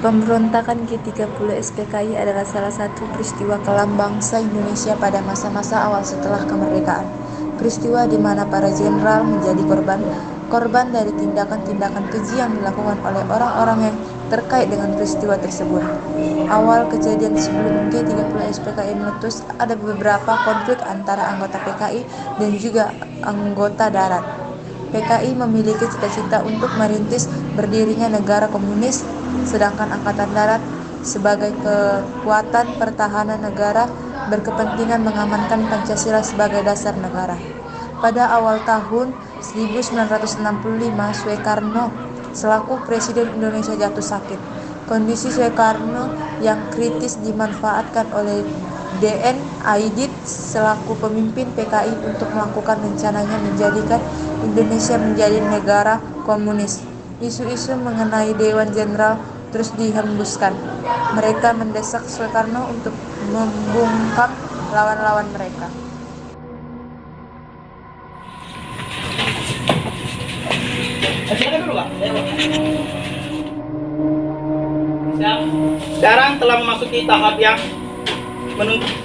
Pemberontakan G30 SPKI adalah salah satu peristiwa kelam bangsa Indonesia pada masa-masa awal setelah kemerdekaan. Peristiwa di mana para jenderal menjadi korban dari tindakan-tindakan keji yang dilakukan oleh orang-orang yang terkait dengan peristiwa tersebut. Awal kejadian sebelum G30 SPKI meletus, ada beberapa konflik antara anggota PKI dan juga anggota darat. PKI memiliki cita-cita untuk merintis berdirinya negara komunis, sedangkan Angkatan Darat sebagai kekuatan pertahanan negara berkepentingan mengamankan Pancasila sebagai dasar negara. Pada awal tahun 1965, Soekarno selaku Presiden Indonesia jatuh sakit. Kondisi Soekarno yang kritis dimanfaatkan oleh D.N. Aidit selaku pemimpin PKI untuk melakukan rencananya menjadikan Indonesia menjadi negara komunis. Isu-isu mengenai Dewan Jenderal terus dihembuskan. Mereka mendesak Soekarno untuk membungkam lawan-lawan mereka. Sekarang telah memasuki tahap yang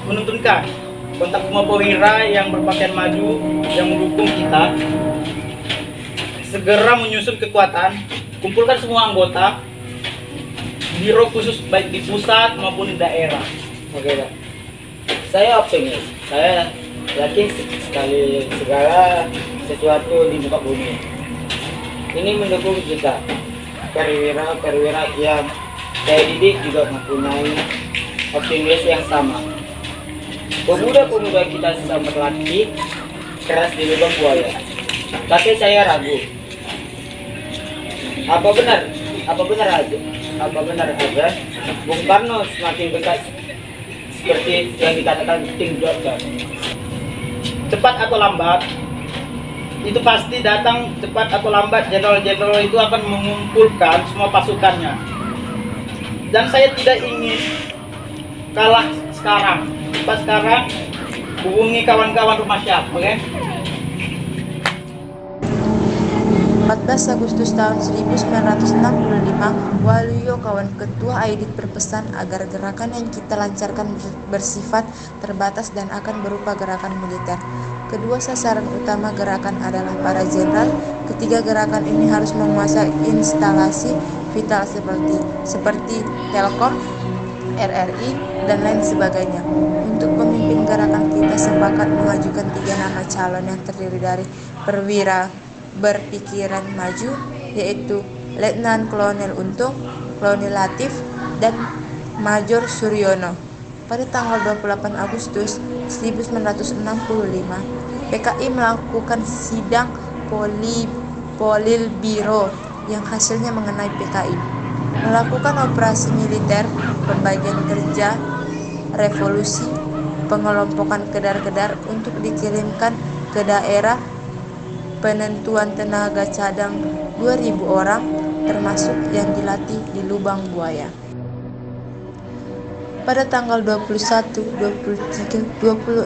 menuntunkan. Kontak semua perwira yang berpakaian maju yang mendukung kita segera menyusun kekuatan, kumpulkan semua anggota biro khusus baik di pusat maupun di daerah. Oke, Pak. Saya optimis. Saya yakin sekali segala sesuatu di muka bumi ini mendukung kita. Perwira yang saya didik juga mempunyai optimis yang sama. Pemuda-pemuda kita sedang berlatih keras di lubang buaya. Tapi saya ragu. Apa benar aja Bung Karno semakin dekat seperti yang dikatakan King George. Cepat atau lambat, itu pasti datang cepat atau lambat jenderal-jenderal itu akan mengumpulkan semua pasukannya. Dan saya tidak ingin kalah sekarang. Pas sekarang hubungi kawan-kawan rumah siap, oke? 14 Agustus tahun 1965, Waluyo kawan ketua Aidit berpesan agar gerakan yang kita lancarkan bersifat terbatas dan akan berupa gerakan militer. Kedua sasaran utama gerakan adalah para jenderal. Ketiga gerakan ini harus menguasai instalasi vital seperti Telkom, RRI, dan lain sebagainya. Untuk pemimpin gerakan kita sepakat mengajukan 3 nama calon yang terdiri dari perwira berpikiran maju, yaitu Letnan Kolonel Untung, Kolonel Latif, dan Major Suryono. Pada tanggal 28 Agustus 1965, PKI melakukan sidang Polilbiro yang hasilnya mengenai PKI melakukan operasi militer, pembagian kerja, revolusi, pengelompokan kedar-kedar untuk dikirimkan ke daerah, penentuan tenaga cadang 2.000 orang, termasuk yang dilatih di lubang buaya. Pada tanggal 21, 23, 26,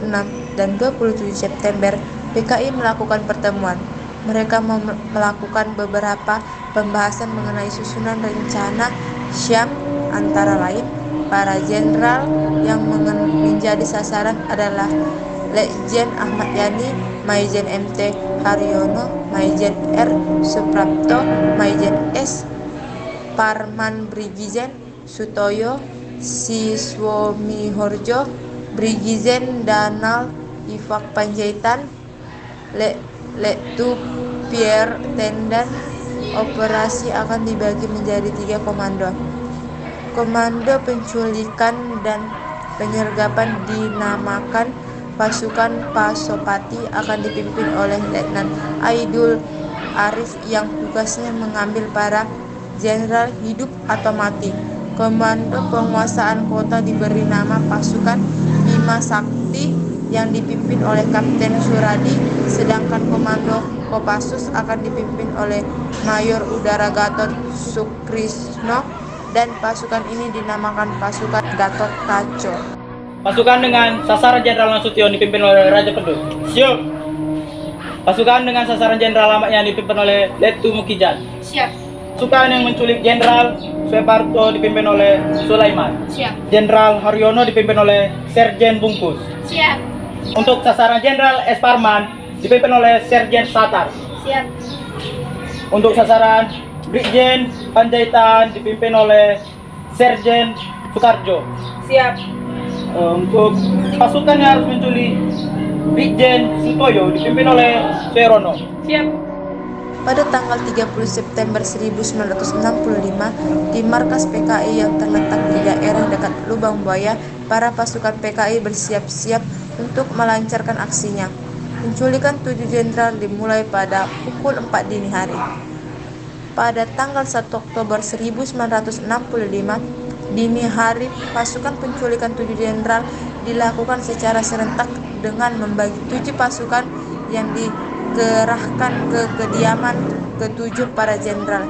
dan 27 September, PKI melakukan pertemuan. Mereka melakukan beberapa pembahasan mengenai susunan rencana Syam, antara lain para jenderal yang menjadi sasaran adalah Letjen Ahmad Yani, Maijen MT Haryono, Maijen R Suprapto, Maijen S Parman, Brigijen Sutoyo Siswomihorjo, Brigijen Danal Ifak Panjaitan, Letu Pierre Tendan. Operasi akan dibagi menjadi 3 komando. Komando penculikan dan penyergapan dinamakan pasukan Pasopati, akan dipimpin oleh Letnan Aidul Arif yang tugasnya mengambil para jenderal hidup atau mati. Komando penguasaan kota diberi nama pasukan Bima Sakti yang dipimpin oleh Kapten Suradi, sedangkan Komando Kopassus akan dipimpin oleh Mayor Udara Gatot Sukrisno, dan pasukan ini dinamakan pasukan Gatot Kaco. Pasukan dengan sasaran Jenderal Nasution dipimpin oleh Raja Pedut. Siap. Pasukan dengan sasaran Jenderal Ahmad Yani dipimpin oleh Letu Mukijat. Siap. pasukan yang menculik Jenderal Soeharto dipimpin oleh Sulaiman. Siap. Jenderal Haryono dipimpin oleh Serjen Bungkus. Siap. Untuk sasaran Jenderal S. Parman dipimpin oleh Serjen Satar. Siap. Untuk sasaran Brigjen Panjaitan dipimpin oleh Serjen Sukarjo. Siap. Untuk pasukan yang harus menculik Brigjen Sutoyo dipimpin oleh Suerono. Siap. Pada tanggal 30 September 1965, di markas PKI yang terletak di daerah dekat Lubang Buaya, para pasukan PKI bersiap-siap untuk melancarkan aksinya. Penculikan 7 jenderal dimulai pada pukul 4 dini hari. Pada tanggal 1 Oktober 1965, dini hari, pasukan penculikan 7 jenderal dilakukan secara serentak dengan membagi 7 pasukan yang dikerahkan ke kediaman ke-7 para jenderal.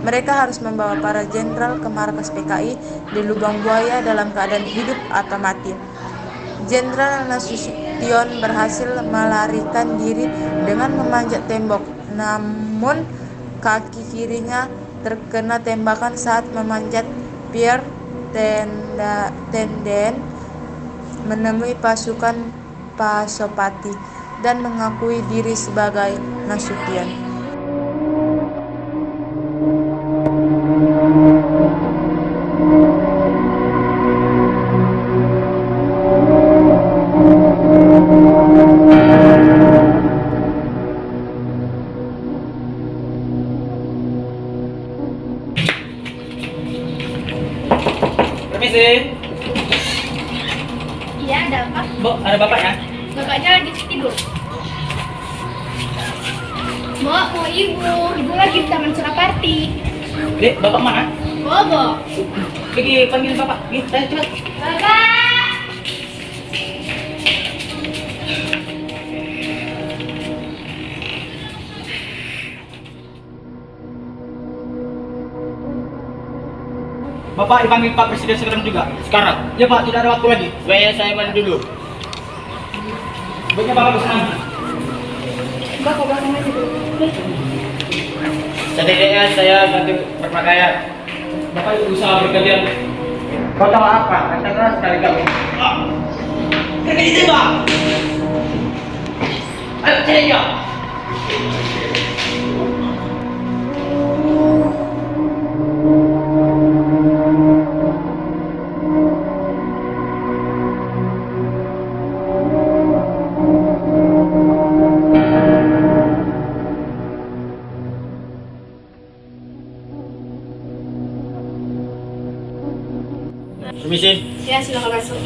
Mereka harus membawa para jenderal ke markas PKI di Lubang Buaya dalam keadaan hidup atau mati. Jenderal Nasution berhasil melarikan diri dengan memanjat tembok, namun kaki kirinya terkena tembakan saat memanjat pier. Tenden menemui pasukan Pasopati dan mengakui diri sebagai Nasution. Permisi. Iya, ada apa? Bu, ada bapaknya? Bapaknya lagi tidur. Mau ibu lagi di Taman Suraparti. Dek, bapak mana? Bobo. Pergi panggil bapak. Pergi, cepat. Bapak. Bapak dipanggil Pak Presiden sekarang juga. Sekarang? Ya Pak, tidak ada waktu lagi. Saya mandi dulu. Baiknya Bapak bersenang. Bapak belakang aja dulu. Setidaknya saya ganti berpakaian. Bapak usaha bergantian. Kau tahu apa? Kata keras sekali kamu. Kagak ditembak. Ayo cari dia. Permisi. Ya, silakan masuk.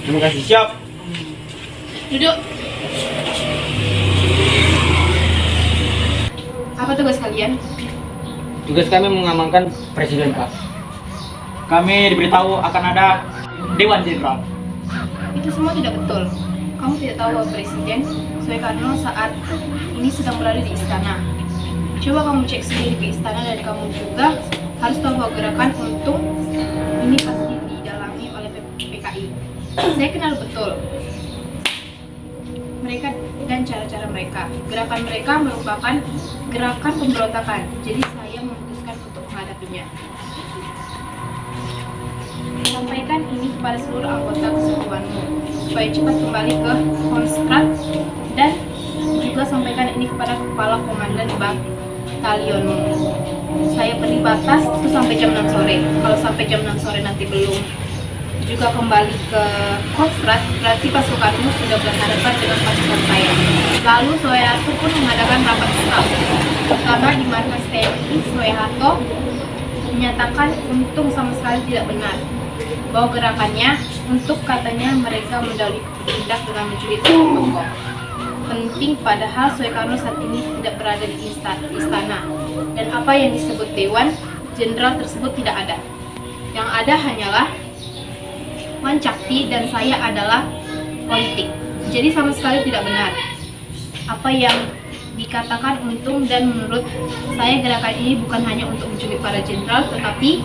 Terima kasih. Siap. Duduk. Apa tugas kalian? Tugas kami mengamankan presiden, Pak. Kami diberitahu akan ada Dewan Jenderal. Itu semua tidak betul. Kamu tidak tahu bahwa Presiden Soekarno saat ini sedang berada di istana. Coba kamu cek sendiri ke istana dan kamu juga harus tahu bahwa gerakan untung ini pasti didalami oleh PKI. Saya kenal betul mereka dan cara-cara mereka. Gerakan mereka merupakan gerakan pemberontakan. Jadi saya memutuskan untuk menghadapinya. Sampaikan ini kepada seluruh anggota kesatuanmu supaya cepat kembali ke Konstat dan juga sampaikan ini kepada kepala komandan batalionmu. Saya beri batas itu sampai jam 6 sore. Kalau sampai jam 6 sore nanti belum juga kembali ke Konstat, berarti pasukanmu sudah berhadapan dengan pasukan saya. Lalu Soeharto pun mengadakan rapat staf, pertama di markas TNI. Soeharto menyatakan untung sama sekali tidak benar bahwa gerakannya untuk katanya mereka mendalih tindak dengan menculik tokoh penting, padahal Soekarno saat ini tidak berada di istana dan apa yang disebut Dewan Jenderal tersebut tidak ada. Yang ada hanyalah Wancakti dan saya adalah politik. Jadi sama sekali tidak benar apa yang dikatakan untung, dan menurut saya gerakan ini bukan hanya untuk menculik para jenderal tetapi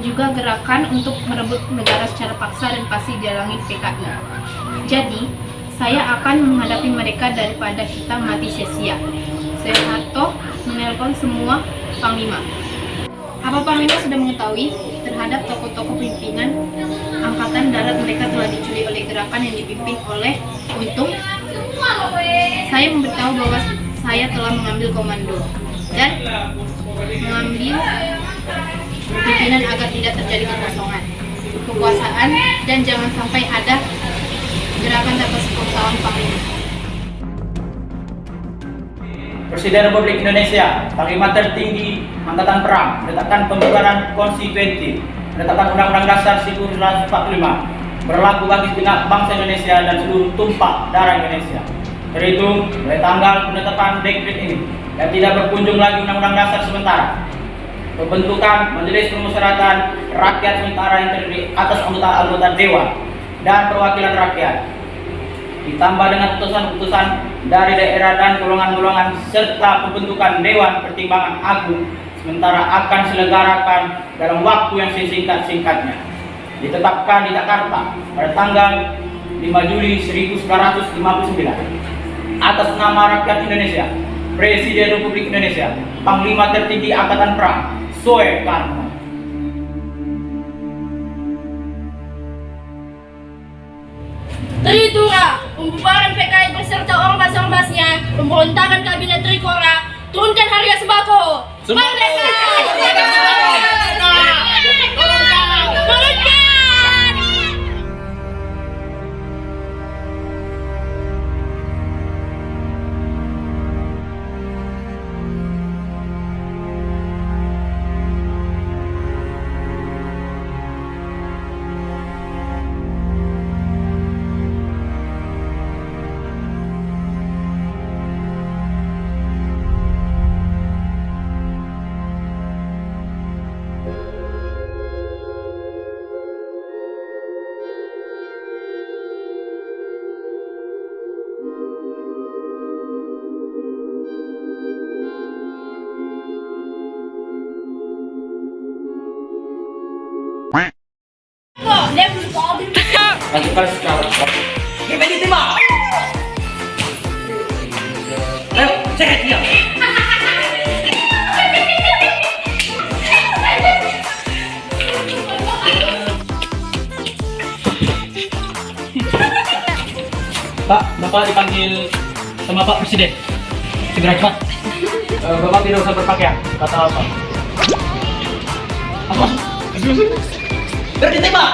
juga gerakan untuk merebut negara secara paksa dan pasti didalangi PKI. Jadi, saya akan menghadapi mereka daripada kita mati sia-sia. Soeharto menelpon semua Panglima. Apa Panglima sudah mengetahui terhadap tokoh-tokoh pimpinan angkatan darat mereka telah diculik oleh gerakan yang dipimpin oleh Untung? Saya memberitahu bahwa saya telah mengambil komando dan mengambil pimpinan agar tidak terjadi kekosongan kekuasaan dan jangan sampai ada gerakan tanpa sepengetahuan Panglima. Presiden Republik Indonesia, Panglima Tertinggi Angkatan Perang, menetapkan pembubaran konstitusi, menetapkan Undang-Undang Dasar 1945 berlaku bagi segenap bangsa Indonesia dan seluruh tumpah darah Indonesia. Terhitung dari tanggal penetapan dekret ini dan tidak berkunjung lagi Undang-Undang Dasar sementara. Pembentukan Majelis Permusyawaratan Rakyat sementara yang terdiri atas anggota-anggota Dewan dan Perwakilan Rakyat, ditambah dengan putusan-putusan dari daerah dan golongan-golongan serta pembentukan Dewan Pertimbangan Agung sementara akan diselenggarakan dalam waktu yang sesingkat-singkatnya. Ditetapkan di Jakarta pada tanggal 5 Juli 1959 atas nama rakyat Indonesia, Presiden Republik Indonesia, Panglima Tertinggi Angkatan Perang, Soekarno. Tritura, pembubaran PKI beserta ormas-ormasnya, pemberontakan kabinet Trikora, turunkan harga sembako. Merdeka! Turunkan! Lanjutkan secara kita diterima. Ayo, cek dia. Pak, Bapak dipanggil sama Pak Presiden. Segera cepat. Bapak tidak usah berpakaian. Kata apa? Apa? Biar ditembak.